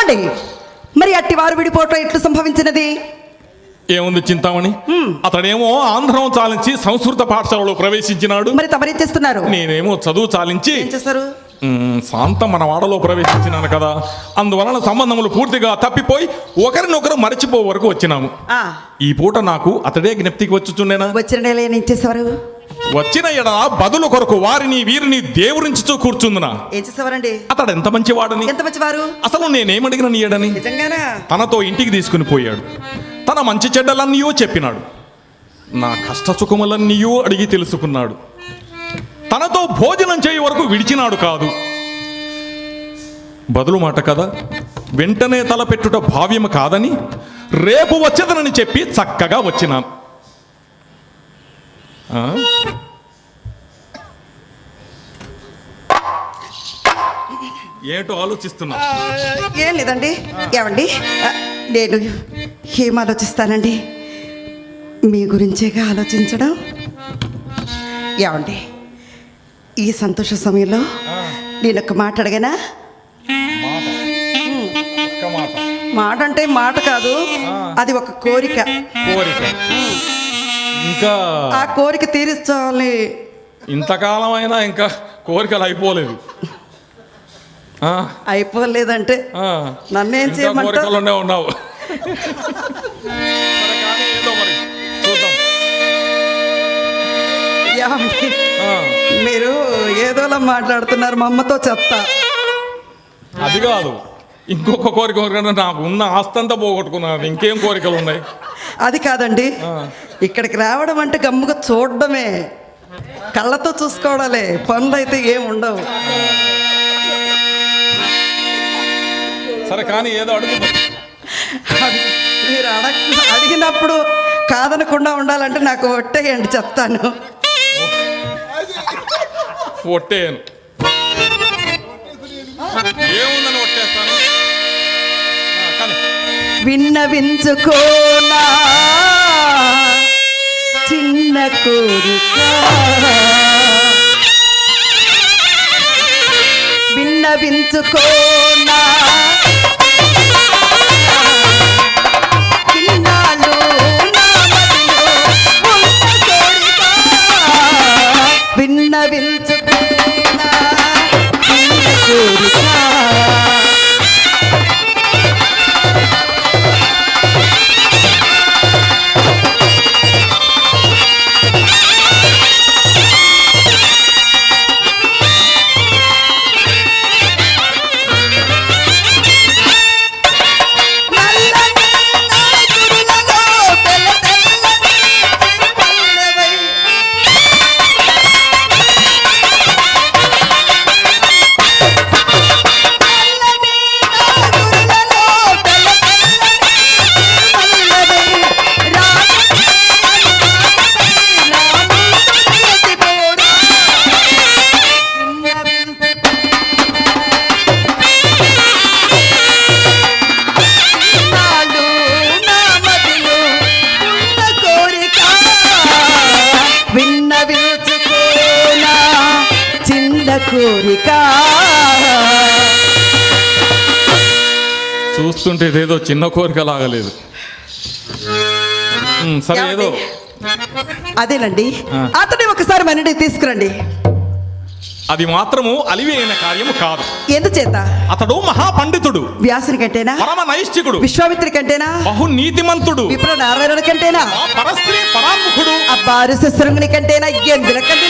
చెప్పండి, మరి అట్టి వారు విడిపోవటం ఎట్లు సంభవించినది? ఏముంది చింతామణి, అతడేమో ఆంధ్రం చాలించి సంస్కృత పాఠశాలలో ప్రవేశించినాడు. మరి తమరేం చేస్తున్నారు? నేనేమో చదువు చాలించి ఏం చేస్తారు? శాంత మన వాడలో ప్రవేశించినాను కదా, అందువలన సంబంధములు పూర్తిగా తప్పిపోయి ఒకరినొకరు మరచిపో వరకు వచ్చినాము. ఈ పూట నాకు అతడే జ్ఞప్తికి వచ్చుచుండేనా? వచ్చిన నెల ఏం చేసేవారు? వచ్చిన ఎడ బదులు కొరకు వారిని వీరిని దేవురించుతూ కూర్చుందునా. ఏం చేసేవారండి? అతడు ఎంత మంచివాడని, ఎంత మంచివారు? అసలు నేనేమడిగిన నీయడని నిజంగానా? తనతో ఇంటికి తీసుకుని పోయాడు. తన మంచి చెడ్డలన్నీయో చెప్పినాడు. నా కష్ట సుఖములన్నీయో అడిగి తెలుసుకున్నాడు. తనతో భోజనం చేయ వరకు విడిచినాడు కాదు. బదులు మాట కదా, వెంటనే తలపెట్టుట భావ్యము కాదని రేపు వచ్చేదనని చెప్పి చక్కగా వచ్చినాను. ఏంటో ఆలోచిస్తున్నా? ఏం లేదండి. ఏమండి, నేను ఏం ఆలోచిస్తానండి, మీ గురించేగా ఆలోచించడం. ఏమండి, ఈ సంతోష సమయంలో నేను ఒక మాట అడగనా? మాట అంటే మాట కాదు, అది ఒక కోరిక. ఇంకా ఆ కోరిక తీర్చాలి. ఇంతకాలం అయినా ఇంకా కోరికలు అయిపోలేదు. అయిపోలేదంటే నన్నేం చేయమంటావు? ఉన్నావు. మీరు ఏదోలా మాట్లాడుతున్నారు, మా అమ్మతో చెప్తా. అది కాదు, ఇంకొక కోరిక. నాకు ఉన్న ఆస్తంతా పోగొట్టుకున్నాను, ఇంకేం కోరికలు ఉన్నాయి? అది కాదండి, ఇక్కడికి రావడం అంటే గమ్ముగా చూడడమే, కళ్ళతో చూసుకోవడాలే, పనులు అయితే ఏం ఉండవు. సరే కానీ ఏదో అడుగు. మీరు అడిగినప్పుడు కాదనకుండా ఉండాలంటే నాకు ఒట్టేయండి, చెప్తాను. ఒట్టేయను, ఏముందని ఒట్టేస్తాను. విన్నవించుకోనా చిన్న కోరిక, విన్నవించుకోనా చిన్నాళ్ళు నా మదిలో ఉన్న కోరిక, విన్నవించుకోనా చిన్న కోరిక. చూస్తుంటే ఏదో చిన్న కోరిక లాగలేదు. సరే ఏదో అదేనండి, అతని ఒకసారి మన తీసుకురండి. అది మాత్రము అలివి అయిన కార్యము కాదు. ఎందుచేత? అతడు మహాపండితుడు. వ్యాసుని కంటేనా? పరమ నైష్ఠికుడు. విశ్వామిత్రుడి కంటేనా? బహు నీతిమంతుడు. విప్ర నారాయణుడి కంటేనా? పరస్త్రీ పరాముఖుడు. అబ్బారు శస్త్రుని కంటేనా? ఎందుల కంటే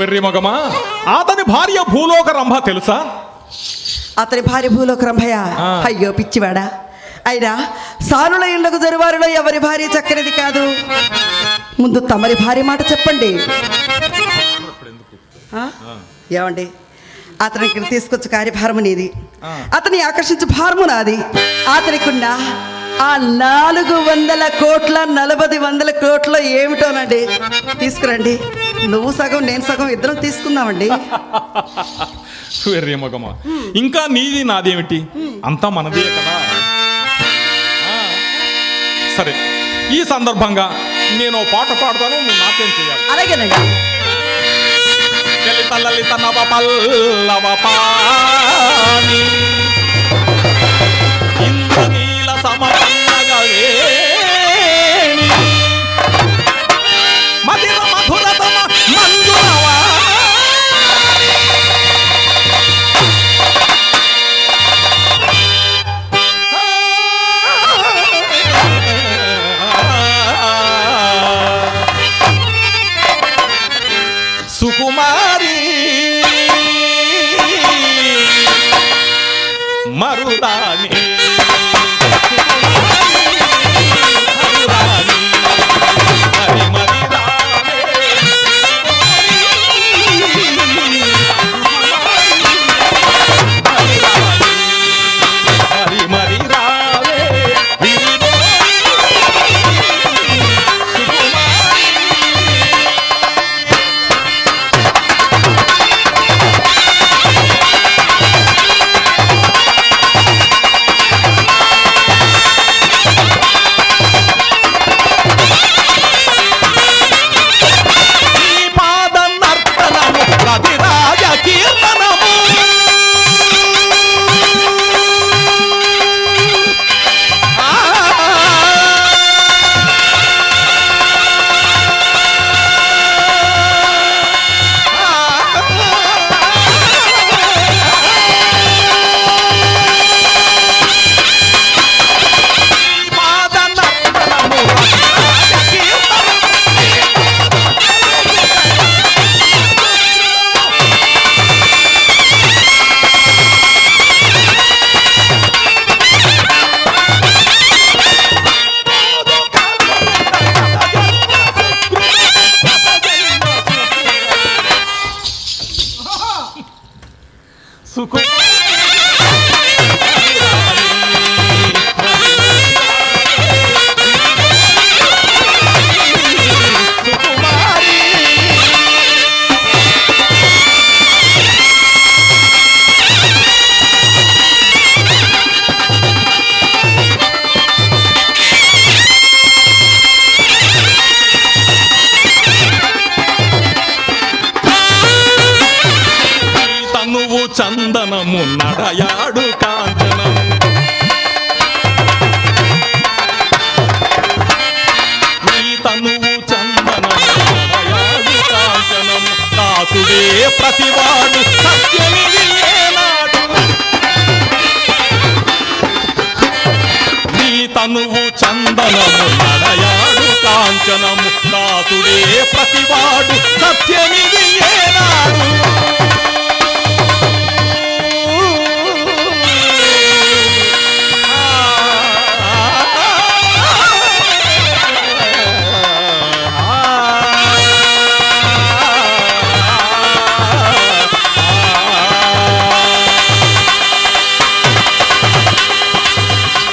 వెర్రి మగమా, అతని భార్య భూలోక రంభ తెలుసా? అతని భార్య భూలోక రంభయ్య? అయ్యో పిచ్చివాడా, అయినా సానుల ఇళ్లకు జరువారిలో ఎవరి భార్య చక్కనిది కాదు. ముందు తమరి భార్య మాట చెప్పండి. ఏమండి, అతని ఇక్కడ తీసుకొచ్చి కార్యభారము నీది, అతని ఆకర్షించే భారము నాది. అతనికున్న ఆ 400 కోట్ల 40 కోట్ల ఏమిటోనండి తీసుకురండి. నువ్వు సగం నేను సగం ఇద్దరం తీసుకుందామండి. వెర్రి మగమా, ఇంకా నీది నాదేమిటి, అంతా మనదే కదా. సరే, ఈ సందర్భంగా నేను పాట పాడతాను, నువ్వు నాట్యం చేయాలి. అలాగేనండి. లలిత లలిత నవ పల్లవ పాణి ఇంద్రనీల సమపన్నగవేణి మధుర మధురతమ మంజురవా సుకుమారి మరుదాని చందనము నడయాడు కాంచనము నీ తనువు చందనము నడయాడు కాంచనము దాసుడే ప్రతివాడు సత్యమిది ఏనాడు నీ తనువు చందనము నడయాడు కాంచనము దాసుడే ప్రతివాడు సత్యమిది ఏనాడు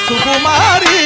సుకుమారి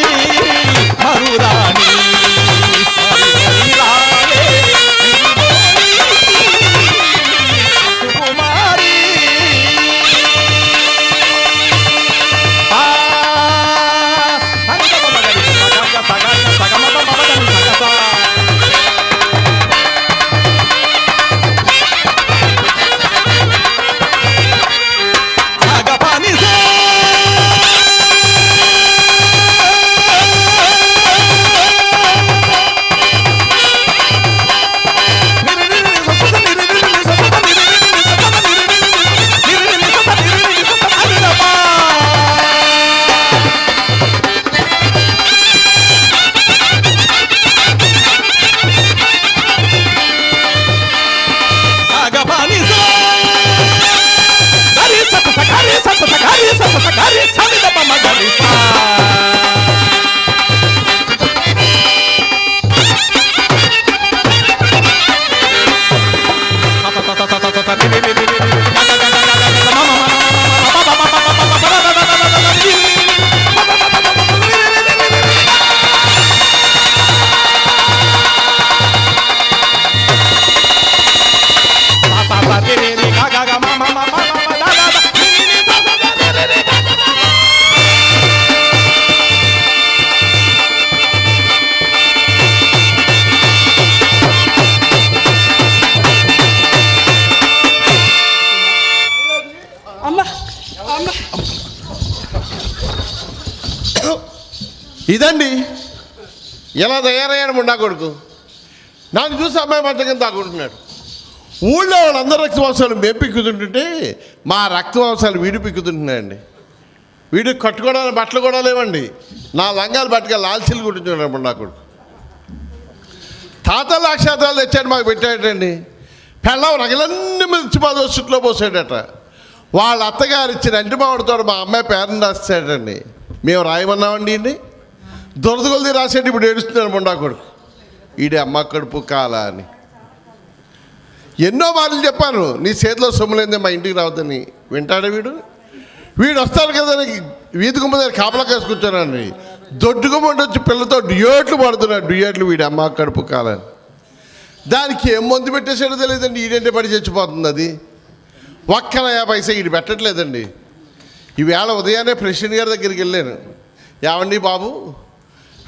గరిసా ఇదండి ఎలా తయారయ్యాడు ముండా కొడుకు. నన్ను చూసి అమ్మాయి మంచం తాగుంటున్నాడు. ఊళ్ళో వాళ్ళందరూ రక్తవంశాలు మేము పిక్కుతుంటుంటే మా రక్తవంశాలు వీడు పిక్కుతుంటున్నాయండి. వీడు కట్టుకోవడానికి బట్టలు కూడా లేవండి. నా లంగాలు బట్టగా లాల్చీలు కుట్టించున్నాడు ముండా కొడుకు. తాతలు అక్షాతాలు తెచ్చాడు మాకు పెట్టాడటండి. పెళ్ళం రగలన్నీ మిర్చి చుట్లో పోసాడట. వాళ్ళ అత్తగారు ఇచ్చిన అంటి మామిడితో మా అమ్మాయి పేరుని రాస్తాడండి. మేము రాయమన్నామండి అండి. దొరదగొలది రాసేటి ఇప్పుడు ఏడుస్తున్నాడు ముండా కొడుకు. ఈడే అమ్మ కడుపు కాల అని ఎన్నో మాటలు చెప్పాను. నీ చేతిలో సొమ్ములేందే మా ఇంటికి రావద్దని వింటాడే వీడు. వీడు వస్తాడు కదా వీధి గుమ్మ దగ్గర కాపలా కేసి కూర్చోనండి. దొడ్డు గుమ్మ వచ్చి పిల్లతో డ్యూయట్లు పడుతున్నాడు. డ్యూయట్లు వీడి అమ్మ కడుపు కాలని. దానికి ఏం మందు పెట్టేసాడో తెలియదండి. ఈడంటే పడి చచ్చిపోతుంది అది. ఒక్క 50 పైసా ఈడు పెట్టట్లేదండి. ఈవేళ ఉదయాన్నే ప్రెసిడెంట్ గారి దగ్గరికి వెళ్ళాను. ఏమండి బాబు,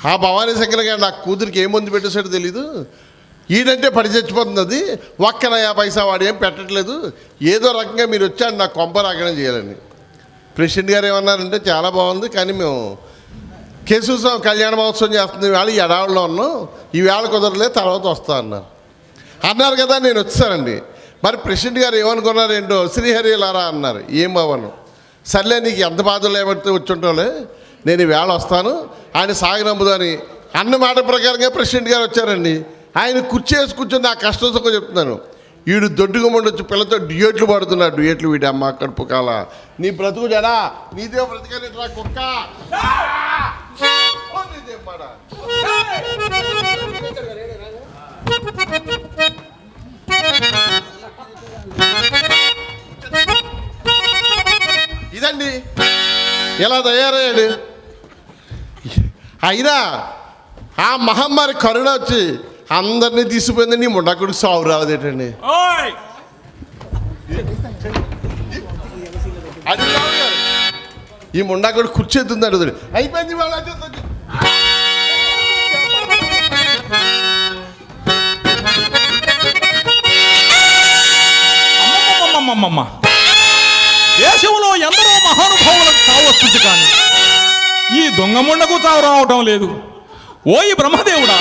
ఆ భవానీ శంకర్ గారు నా కూతురికి ఏం మందు పెట్టేసాడో తెలీదు, ఈడంటే పడి చచ్చిపోతుంది అది. ఒక్క 50 పైసా వాడు ఏం పెట్టట్లేదు, ఏదో రకంగా మీరు వచ్చాడు నాకు కొంప రాకడం చేయాలని. ప్రెసిడెంట్ గారు ఏమన్నారంటే చాలా బాగుంది, కానీ మేము కేశవస్వామి కళ్యాణ మహోత్సవం చేస్తుంది ఈవేళ ఈ ఎడావుల్లో ఉన్నాం, ఈవేళ కుదరలే తర్వాత వస్తా అన్నారు కదా. నేను వచ్చానండి. మరి ప్రెసిడెంట్ గారు ఏమనుకున్నారు ఏంటో, శ్రీహరి లారా అన్నారు. ఏం బావను, సర్లే నీకు ఎంత బాధలు ఏమంటే వచ్చుంటాలే, నేను ఈవేళ వస్తాను ఆయన సాగనంబుదని అన్న మాట ప్రకారంగా ప్రెసిడెంట్ గారు వచ్చారండి. ఆయన కుర్చీ వేసి కూర్చొని నా కష్టం సుఖం చెప్తున్నాను. వీడు దొడ్డుగా ఉండొచ్చు పిల్లతో డ్యూయట్లు పడుతున్నాడు. డ్యూయట్లు వీడి అమ్మ కడుపు కాల. నీ బ్రతుకు జడా నీదే బ్రతికరా కుక్క. ఇదండి ఎలా తయారయ్యాడు. అయినా ఆ మహమ్మారి కరోనా వచ్చి అందరినీ తీసిపోయిందండి. నీ ముండకుడు సాగు రాలేదేటండి. ఈ ముండాకుడు కూర్చేద్దుంది అడుగుతుంది. అయిపోయింది అమ్మమ్మమ్మమ్మ, దేశంలో ఎందరో మహానుభావులకు చావు వస్తుంది, కానీ ఈ దొంగ ముండకు చావు రావటం లేదు. ఓయి బ్రహ్మదేవుడా,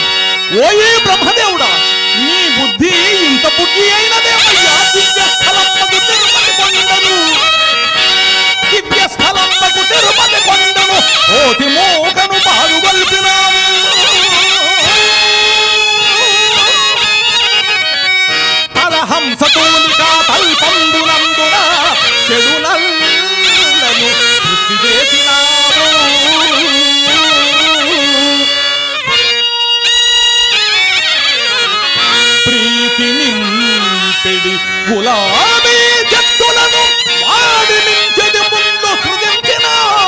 ఓయే బ్రహ్మదేవుడా, నీ బుద్ధి ఇంత బుద్ధి అయినదేమయ్యా. దివ్యస్థలంబకు తిరుపతి కొండను, దివ్యస్థలంబకు తిరుపతి కొండను కోటి మోకను పారుగొల్పినావు. హంసతూలికా తల్పందునందున చెడునల్లను సృష్టి చేసినావు. ప్రీతి నింపెడి గులాబీ జట్టులను వాడి మించెది ముందు సృజించినావు.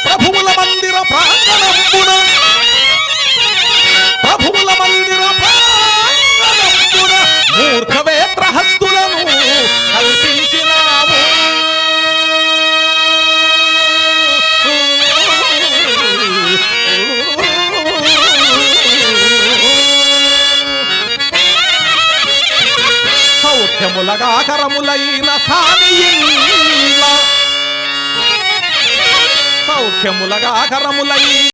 ప్రభువుల మందిర ప్రాంగణంబున మూర్ఖవేత్రహస్తులను కల్పించినావు. సౌఖ్యములగాకరములైన సానియిండ్ల, సౌఖ్యములగాకరములైన